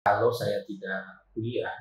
Kalau saya tidak kuliah,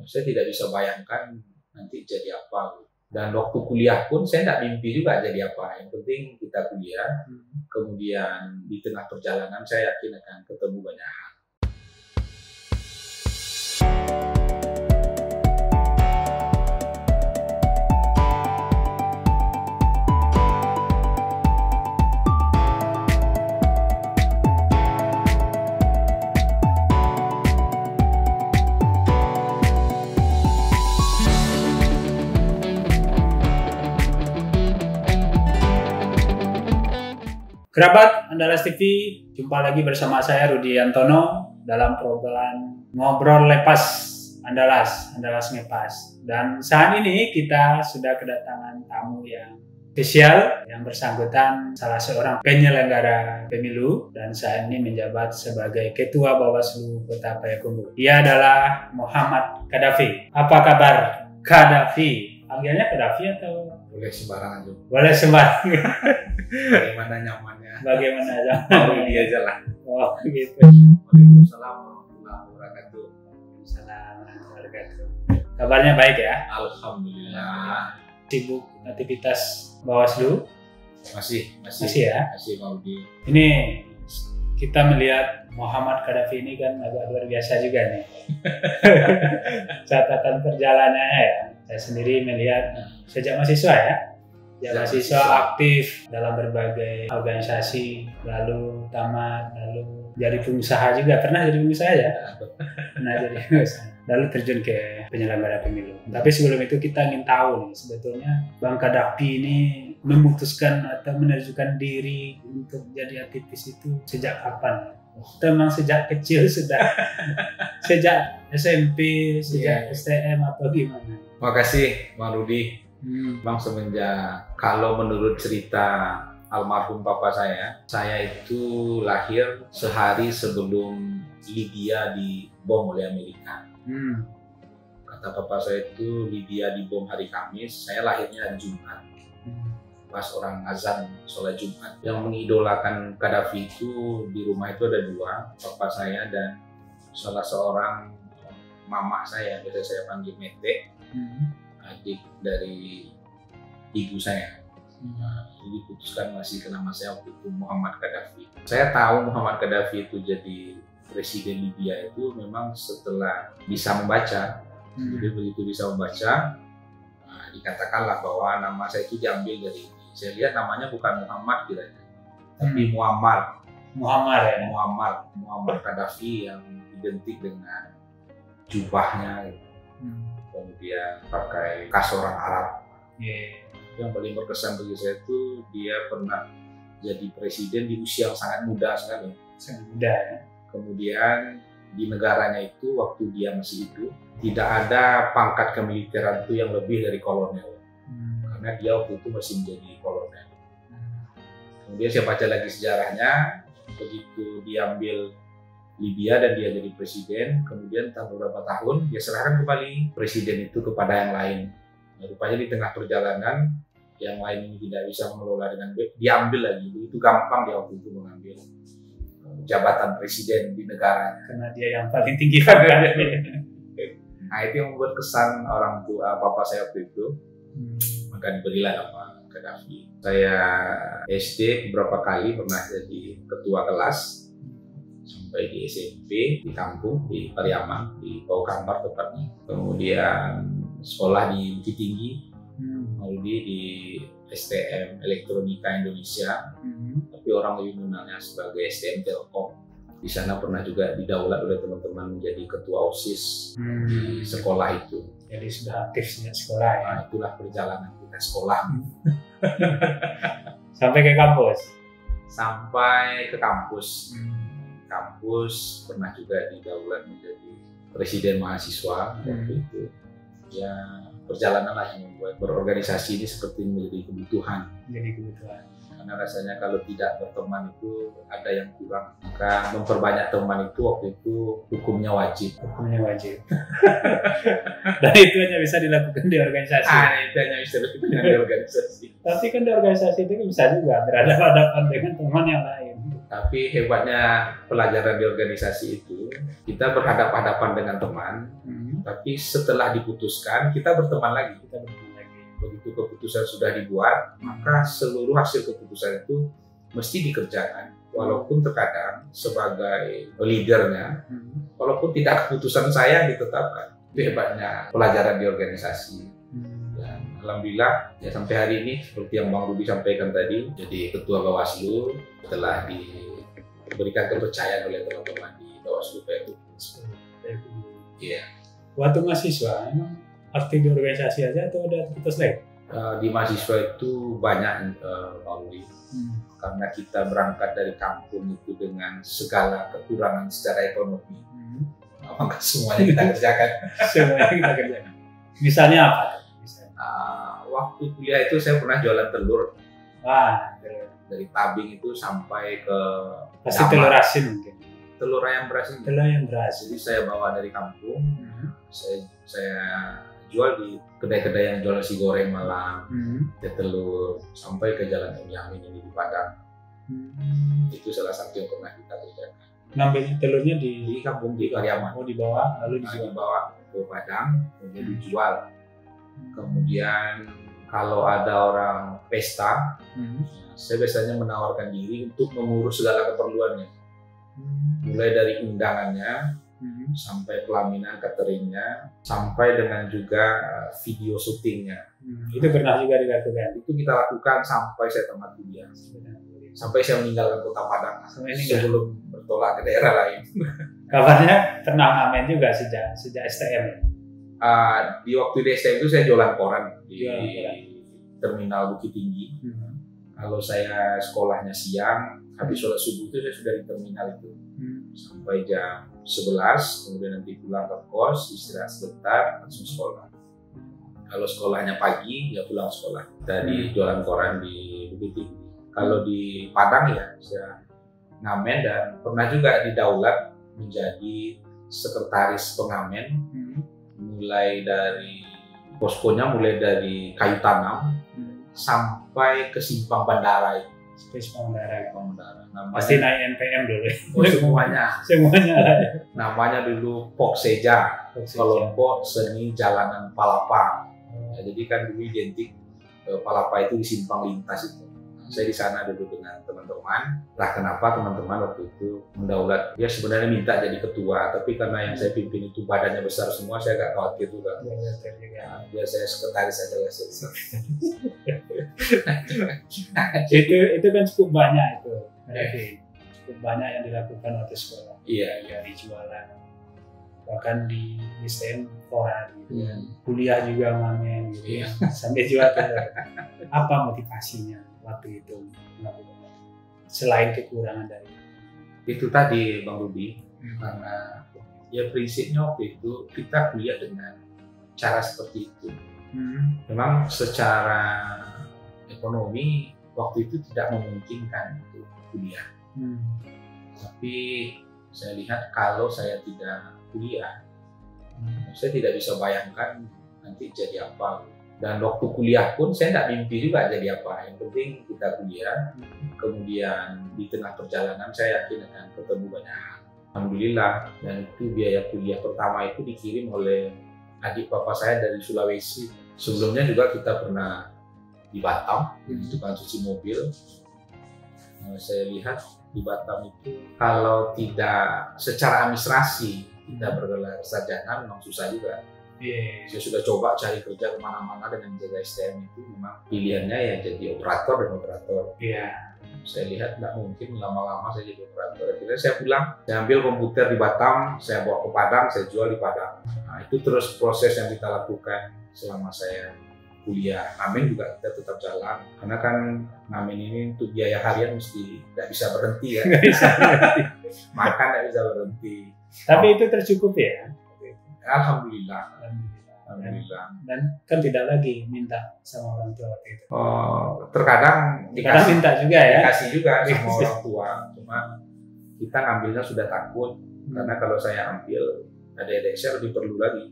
saya tidak bisa bayangkan nanti jadi apa. Dan waktu kuliah pun saya tidak mimpi juga jadi apa. Yang penting kita kuliah, kemudian di tengah perjalanan saya yakin akan ketemu banyak hal. Kerabat Andalas TV, jumpa lagi bersama saya Rudi Antono dalam program Ngobrol Lepas Andalas Ngepas. Dan saat ini kita sudah kedatangan tamu yang spesial yang bersangkutan salah seorang penyelenggara pemilu dan saat ini menjabat sebagai Ketua Bawaslu Kota Payakumbuh. Dia adalah Muhammad Qaddafi. Apa kabar Qaddafi? Panggilnya Qaddafi atau? Boleh sembarangan juga. Boleh sembarangan. Bagaimana nyamannya? Bagaimana aja? Dia aja lah. Oh gitu. Waalaikumsalam warahmatullahi wabarakatuh. Assalamualaikum warahmatullahi wabarakatuh. Kabarnya baik ya? Alhamdulillah. Sibuk aktivitas Bawaslu? Masih ya? Masih Maudi. Ini kita melihat Muhammad Qaddafi ini kan agak luar biasa juga nih. Catatan perjalanannya ya. Saya sendiri melihat sejak mahasiswa ya. Mahasiswa aktif dalam berbagai organisasi, lalu tamat, lalu jadi pengusaha juga. Pernah jadi pengusaha ya? Pernah jadi pengusaha. Lalu terjun ke penyelenggara pemilu. Tapi sebelum itu kita ingin tahu nih, sebetulnya Bang Qaddafi ini memutuskan atau menerjukan diri untuk jadi aktivis itu sejak kapan? Memang sejak kecil sudah, sejak SMP, sejak STM atau gimana? Makasih Bang Rudi. Bang, semenjak kalau menurut cerita almarhum papa saya itu lahir sehari sebelum Libya dibom oleh Amerika. Kata papa saya itu Libya dibom hari Kamis, saya lahirnya hari Jumat. Pas orang azan sholat Jumat. Yang mengidolakan Qaddafi itu di rumah itu ada dua, papa saya dan salah seorang mama saya, biasa saya panggil Mete. Adik dari ibu saya. Jadi diputuskan masih ke nama saya waktu itu Muhammad Qaddafi. Saya tahu Muhammad Qaddafi itu jadi presiden Libya itu memang setelah bisa membaca. Jadi begitu bisa membaca, dikatakanlah bahwa nama saya itu diambil dari ini. Saya lihat namanya bukan Muhammad kiranya, tapi Muammar. Muammar ya? Muammar Qaddafi yang identik dengan jubahnya. Kemudian pakai kas orang Arab. Yang paling berkesan bagi saya itu dia pernah jadi presiden di usia yang sangat muda sekali. Sangat muda ya. Kemudian di negaranya itu waktu dia masih hidup tidak ada pangkat kemiliteran itu yang lebih dari kolonel. Karena dia waktu itu masih menjadi kolonel. Kemudian saya baca lagi sejarahnya, begitu diambil Libya dan dia jadi presiden, kemudian beberapa tahun dia serahkan kembali presiden itu kepada yang lain. Nah, rupanya di tengah perjalanan yang lain ini tidak bisa mengelola dengan baik, diambil lagi. Itu gampang dia waktu itu mengambil jabatan presiden di negaranya. Karena dia yang paling tinggi kan. Nah, itu yang membuat kesan orang tua papa saya waktu itu. Maka diberilah nama Qaddafi. Saya SD beberapa kali pernah jadi ketua kelas. Sampai di SMP, di kampung, di Pariaman, di Bau Kampar tepatnya. Kemudian sekolah di Bukit Tinggi, lalu di STM Elektronika Indonesia, tapi orang lebih mengenalnya sebagai STM Telkom. Di sana pernah juga didaulat oleh teman-teman menjadi ketua OSIS di sekolah itu. Jadi sudah aktif sejak sekolah ya? Nah, itulah perjalanan kita sekolah. Sampai ke kampus? Sampai ke kampus. Kampus pernah juga didaulat menjadi presiden mahasiswa waktu itu. Ya perjalanan lah yang membuat berorganisasi ini seperti menjadi kebutuhan. Karena rasanya kalau tidak berteman itu ada yang kurang. Maka memperbanyak teman itu waktu itu hukumnya wajib. Dan itu hanya bisa dilakukan di organisasi. Itu hanya bisa dilakukan di organisasi. Tapi kan di organisasi itu bisa juga berhadapan-hadapan dengan teman yang lain. Tapi hebatnya pelajaran di organisasi itu kita berhadapan-hadapan dengan teman, tapi setelah diputuskan kita berteman lagi. Begitu keputusan sudah dibuat, maka seluruh hasil keputusan itu mesti dikerjakan. Walaupun terkadang sebagai leadernya, walaupun tidak keputusan saya yang ditetapkan. Itu hebatnya pelajaran di organisasi. Dan alhamdulillah ya sampai hari ini seperti yang Bang Rudi sampaikan tadi, jadi ketua Bawaslu telah diberikan kepercayaan oleh teman-teman di Bawaslu PU. Iya. Waktu mahasiswa emang aktif di organisasi aja atau ada aktivitas lain? Di mahasiswa itu banyak Bang Rudi. Karena kita berangkat dari kampung itu dengan segala kekurangan secara ekonomi, maka semuanya kita kerjakan. Semuanya kita kerjakan. Misalnya apa? Waktu kuliah itu saya pernah jualan telur. Wah, dari tabing itu sampai ke pasti telur asin mungkin. Telur ayam berasin. Telur ayam berasin. Jadi saya bawa dari kampung, saya jual di kedai-kedai yang jual nasi goreng malam, telur, sampai ke Jalan Om Yamin ini di Padang. Itu salah satu yang pernah kita kerjakan. Ngambilnya telurnya di kampung di Pariaman. Oh, dibawa lalu dibawa ke Padang, kemudian dijual. Kemudian kalau ada orang pesta, saya biasanya menawarkan diri untuk mengurus segala keperluannya. Mulai dari undangannya, sampai pelaminan, cateringnya, sampai dengan juga video syutingnya. Itu pernah juga dilakukan? Itu kita lakukan sampai saya tamat kuliah. Sampai saya meninggalkan kota Padang sebelum bertolak ke daerah lain. Kabarnya pernah ngamen juga sejak STM. Di waktu di STM itu saya jualan koran di Terminal Bukit Tinggi. Kalau saya sekolahnya siang, habis sholat subuh itu saya sudah di terminal itu sampai jam 11, kemudian nanti pulang ke kos, istirahat sebentar, langsung sekolah. Kalau sekolahnya pagi, ya pulang sekolah. Tadi jualan koran di Bukit Tinggi. Kalau di Padang ya saya ngamen dan pernah juga didaulat menjadi sekretaris pengamen, mulai dari poskonya, mulai dari kayu tanam sampai ke simpang bandara itu. Simpang bandara. Namanya, pasti naik NPM dulu. Oh, semuanya. Namanya dulu Pokseja, kelompok seni jalanan Palapa. Ya, jadi kan dulu identik Palapa itu di simpang lintas itu. Saya di sana dulu dengan teman-teman. Lah kenapa teman-teman waktu itu mendaulat? Dia sebenarnya minta jadi ketua, tapi karena yang saya pimpin itu badannya besar semua, saya agak khawatir juga. Biar saya sekretaris aja lah. itu kan cukup banyak itu. Cukup banyak yang dilakukan waktu sekolah. Iya. Di jualan, bahkan di stand koran gitu. Kuliah juga ngamen gitu. Sampai jual telur. Apa motivasinya waktu itu melakukan selain kekurangan dari itu tadi Bang Rudi? Karena ya prinsipnya waktu itu kita kuliah dengan cara seperti itu. Memang secara ekonomi waktu itu tidak memungkinkan untuk kuliah. Tapi saya lihat kalau saya tidak kuliah, saya tidak bisa bayangkan nanti jadi apa. Dan waktu kuliah pun saya tidak mimpi juga jadi apa. Yang penting kita kuliah, kemudian di tengah perjalanan saya yakin akan ketemu banyak hal. Alhamdulillah, dan itu biaya kuliah pertama itu dikirim oleh adik papa saya dari Sulawesi. Sebelumnya juga kita pernah di Batam, itu kan cuci mobil. Saya lihat di Batam itu kalau tidak secara administrasi kita bergelar sarjana memang susah juga. Saya sudah coba cari kerja kemana-mana dengan jaga STM itu, memang pilihannya ya jadi operator dan operator. Saya lihat nggak mungkin lama-lama saya jadi operator. Akhirnya saya pulang, saya ambil komputer di Batam, saya bawa ke Padang, saya jual di Padang. Nah, itu terus proses yang kita lakukan selama saya kuliah. Ngamen juga kita tetap jalan, karena kan ngamen ini untuk biaya harian mesti nggak bisa berhenti ya. Makan nggak bisa berhenti. Tapi itu tercukupi ya? Alhamdulillah. Dan kan tidak lagi minta sama orang tua waktu itu. Terkadang dikasih minta juga ya. Dikasih juga sama orang tua. Cuma kita ngambilnya sudah takut karena kalau saya ambil adik-adik saya lebih perlu lagi.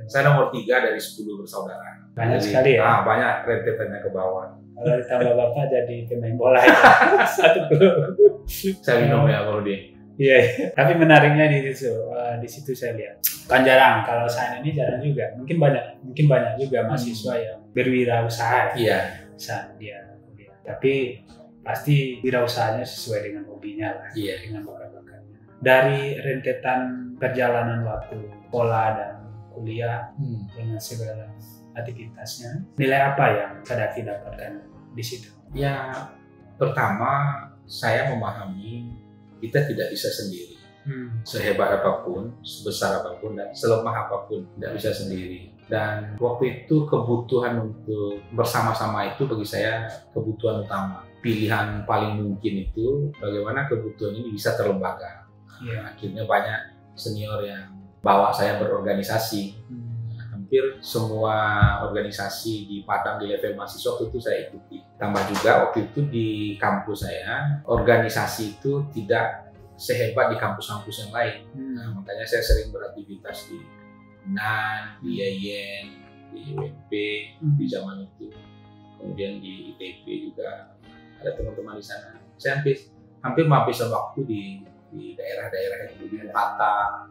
Saya nomor 3 dari 10 bersaudara. Banyak sekali ya. Banyak rentetannya ke bawah. Kalau ditambah bapak jadi pemain bola ya. Satu klub. Saya minum ya kalau dia. Iya, tapi menariknya di situ saya lihat kan jarang, kalau saya ini jarang juga. Mungkin banyak juga mahasiswa yang berwirausaha Iya. saat dia kuliah. Tapi pasti wirausahanya sesuai dengan hobinya lah, Iya. dengan bakat-bakatnya. Dari rentetan perjalanan waktu sekolah dan kuliah dengan segala aktivitasnya, nilai apa yang Kadafi dapatkan di situ? Ya, pertama saya memahami kita tidak bisa sendiri. Sehebat apapun, sebesar apapun, dan selemah apapun, tidak bisa sendiri. Dan waktu itu kebutuhan untuk bersama-sama itu bagi saya kebutuhan utama. Pilihan paling mungkin itu bagaimana kebutuhan ini bisa terlembaga. Akhirnya banyak senior yang bawa saya berorganisasi. Hampir semua organisasi di Padang di level mahasiswa itu saya ikuti. Tambah juga waktu itu di kampus saya, organisasi itu tidak sehebat di kampus-kampus yang lain. Nah, makanya saya sering beraktivitas di UNAN, di IAIN, di UNP di zaman itu. Kemudian di ITB juga ada teman-teman di sana. Saya hampir menghabiskan waktu di daerah-daerah itu, di Jakarta.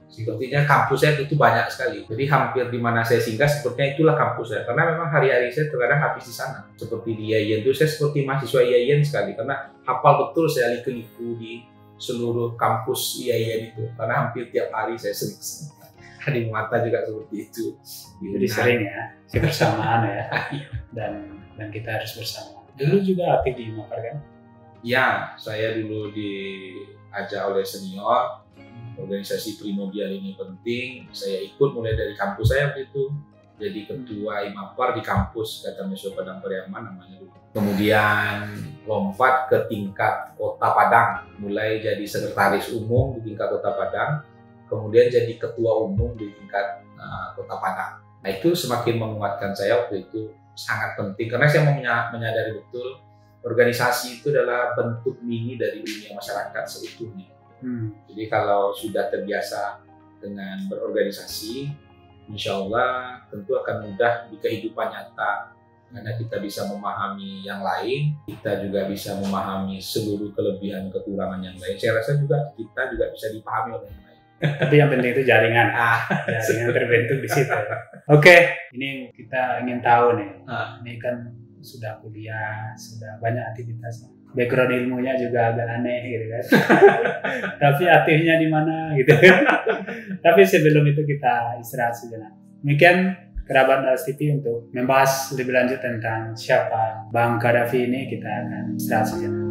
Sepertinya kampus saya itu banyak sekali. Jadi hampir di mana saya singgah sepertinya itulah kampus saya. Karena memang hari-hari saya terkadang habis di sana. Seperti di IAIN itu saya seperti mahasiswa IAIN sekali. Karena hafal betul saya liku-liku di seluruh kampus IAIN itu. Karena hampir tiap hari saya sering ada mata juga seperti itu. Jadi sering ya, kebersamaan ya. Dan kita harus bersama. Dulu juga aktif di Mapar kan? Ya, saya dulu diajak oleh senior. Organisasi Primordial ini penting. Saya ikut mulai dari kampus saya waktu itu. Jadi ketua IMAPAR di kampus Katameso Padang Pariaman namanya dulu. Kemudian lompat ke tingkat Kota Padang, mulai jadi sekretaris umum di tingkat Kota Padang, kemudian jadi ketua umum di tingkat Kota Padang. Nah itu semakin menguatkan saya waktu itu, sangat penting karena saya menyadari betul organisasi itu adalah bentuk mini dari dunia masyarakat seutuhnya. Jadi kalau sudah terbiasa dengan berorganisasi, insya Allah tentu akan mudah di kehidupan nyata. Karena kita bisa memahami yang lain, kita juga bisa memahami seluruh kelebihan kekurangan yang lain. Saya rasa juga kita juga bisa dipahami oleh yang lain. Tapi yang penting itu jaringan, jaringan terbentuk di situ. Oke, ini kita ingin tahu nih. Ini kan sudah kuliah, sudah banyak aktivitasnya. Background ilmunya juga agak aneh gitu kan. Tapi aktifnya di mana gitu. Tapi sebelum itu kita istirahat sejenak. Demikian Kerabat Dalas TV untuk membahas lebih lanjut tentang siapa Bang Kadafi ini, kita akan istirahat sejenak.